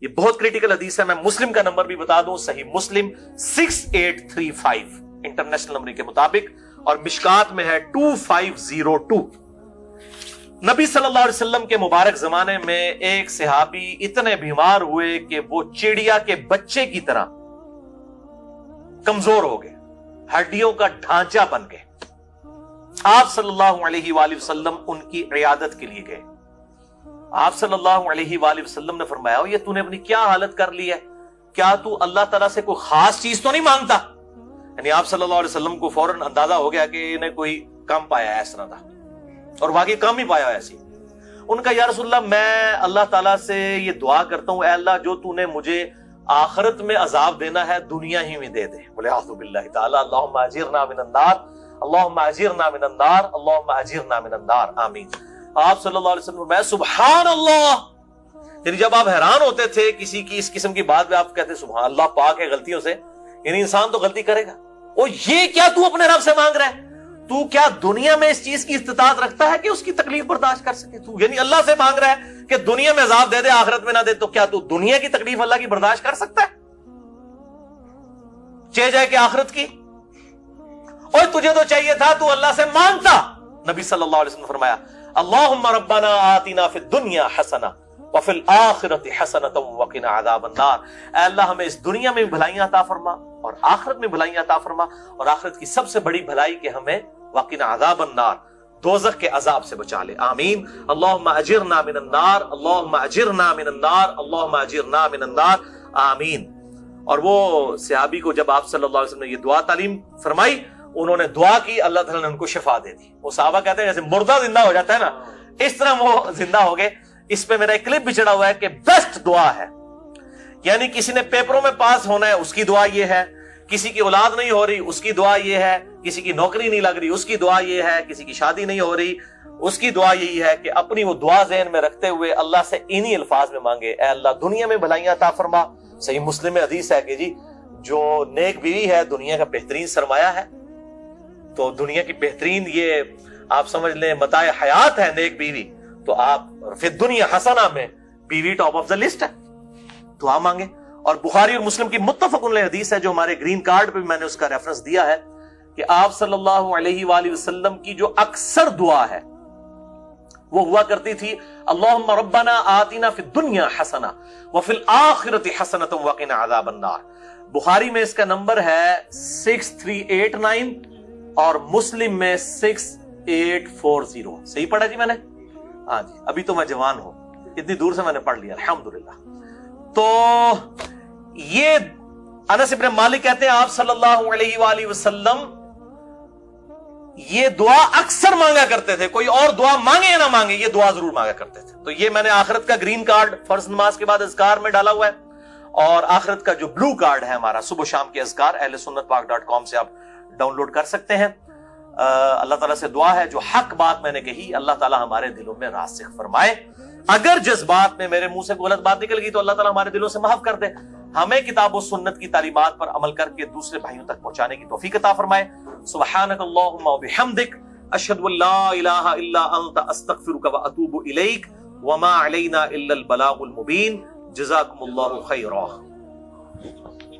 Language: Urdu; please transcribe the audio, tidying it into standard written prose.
یہ بہت کریٹیکل حدیث ہے. میں مسلم کا نمبر بھی بتا دوں, صحیح مسلم 6835 انٹرنیشنل نمبر کے مطابق, اور مشکات میں ہے 2502. نبی صلی اللہ علیہ وسلم کے مبارک زمانے میں ایک صحابی اتنے بیمار ہوئے کہ وہ چڑیا کے بچے کی طرح کمزور ہو گئے, ہڈیوں کا ڈھانچہ بن گئے. آپ صلی اللہ علیہ وآلہ وسلم ان کی عیادت کے لیے گئے. آپ صلی اللہ علیہ وآلہ وسلم نے فرمایا, یہ تو نے اپنی کیا حالت کر لی ہے, کیا تو اللہ تعالیٰ سے کوئی خاص چیز تو نہیں مانگتا؟ یعنی آپ صلی اللہ علیہ وسلم کو فوراً اندازہ ہو گیا کہ انہیں کوئی کم پایا ہے, اس طرح تھا, اور واقعی کم ہی پایا ایسی. ان کا یا رسول اللہ میں اللہ تعالیٰ سے یہ دعا کرتا ہوں, اے اللہ جو تو نے مجھے آخرت میں عذاب دینا ہے دنیا ہی میں دے دے. بولے اعوذ باللہ تعالی, اللہم اجرنا من النار, اللہم اجرنا من النار, اللہم اجرنا من النار, آمین. آپ صلی اللہ علیہ وسلم میں سبحان اللہ, یعنی جب آپ حیران ہوتے تھے کسی کی اس قسم کی بات میں, آپ کہتے سبحان اللہ پاک ہے غلطیوں سے, یعنی انسان تو غلطی کرے گا. اور یہ کیا تو اپنے رب سے مانگ رہا ہے؟ تو کیا دنیا میں اس چیز کی استطاعت رکھتا ہے کہ اس کی تکلیف برداشت کر سکے؟ تو یعنی اللہ سے مانگ رہا ہے کہ دنیا میں عذاب دے دے آخرت میں نہ دے, تو کیا تو دنیا کی تکلیف اللہ کی برداشت کر سکتا ہے, چاہے جائے کہ آخرت کی؟ اور تجھے تو چاہیے تھا تو اللہ سے مانگتا. نبی صلی اللہ علیہ وسلم نے فرمایا, اللہم ربنا آتنا فی الدنیا حسنہ وفی الآخرۃ حسنۃ وقنا عذاب النار. اے اللہ ہمیں اس دنیا میں بھی بھلائیاں عطا فرما اور آخرت میں بھلائیاں عطا فرما, اور آخرت کی سب سے بڑی بھلائی کہ ہمیں وقنا عذاب النار, دوزخ کے عذاب سے بچا لے, آمین. اللہم اجرنا من النار, اللہم اجرنا من النار, اللہم اجرنا من النار, آمین. اور وہ صحابی کو جب آپ صلی اللہ علیہ وسلم نے یہ دعا تعلیم فرمائی, انہوں نے دعا کی, اللہ تعالیٰ نے ان کو شفا دے دی. وہ صحابہ کہتے ہیں جیسے مردہ زندہ ہو جاتا ہے نا, اس طرح وہ زندہ ہو گئے. اس پہ میرا ایک کلپ بھی چڑھا ہوا ہے کہ بیسٹ دعا ہے, یعنی کسی نے پیپروں میں پاس ہونا ہے اس کی دعا یہ ہے, کسی کی اولاد نہیں ہو رہی اس کی دعا یہ ہے, کسی کی نوکری نہیں لگ رہی اس کی دعا یہ ہے, کسی کی شادی نہیں ہو رہی اس کی دعا یہی ہے کہ اپنی وہ دعا ذہن میں رکھتے ہوئے اللہ سے انہی الفاظ میں مانگے, اے اللہ دنیا میں بھلائیاں عطا فرما. صحیح مسلم میں حدیث ہے کہ جی جو نیک بیوی ہے دنیا کا بہترین سرمایہ ہے. تو دنیا کی بہترین یہ آپ سمجھ لیں متاع حیات ہے نیک بیوی, تو آپ فی الدنیا حسنہ میں بیوی ٹاپ آف دا لسٹ ہے, تو آپ مانگے. اور بخاری اور مسلم کی متفق علیہ حدیث ہے جو ہمارے گرین کارڈ پہ بھی میں نے اس کا ریفرنس دیا ہے کہ آپ صلی اللہ علیہ وآلہ وسلم کی جو اکثر دعا ہے وہ ہوا کرتی تھی, اللہم ربنا آتنا فی الدنیا حسنہ وفی الآخرۃ حسنۃ وقنا عذاب النار. بخاری میں اس کا نمبر ہے 6389 اور مسلم میں 6840. صحیح پڑھا جی میں نے؟ ہاں جی, ابھی تو میں جوان ہوں, اتنی دور سے میں نے پڑھ لیا الحمدللہ. تو یہ انس ابن مالک کہتے ہیں آپ صلی اللہ علیہ وآلہ وسلم یہ دعا اکثر مانگا کرتے تھے, کوئی اور دعا مانگے یا نہ مانگے یہ دعا ضرور مانگا کرتے تھے. تو یہ میں نے آخرت کا گرین کارڈ فرض نماز کے بعد اذکار میں ڈالا ہوا ہے, اور آخرت کا جو بلو کارڈ ہے ہمارا صبح شام کے اذکار اہل سنت پاک .com سے آپ ڈاؤن لوڈ کر سکتے ہیں. اللہ تعالیٰ سے دعا ہے جو حق بات میں نے کہی اللہ تعالیٰ ہمارے دلوں میں راسخ فرمائے. اگر جذبات میں میرے منہ سے غلط بات نکل گئی تو اللہ تعالیٰ ہمارے دلوں سے معاف کر دے. ہمیں کتاب و سنت کی تعلیمات پر عمل کر کے دوسرے بھائیوں تک پہنچانے کی توفیق عطا فرمائے. سبحانک اللہم و بحمدک, اشہد ان لا الہ الا انت, استغفرک و اتوب الیک, وما علینا الا البلاغ المبین. جزاکم اللہ خیرا.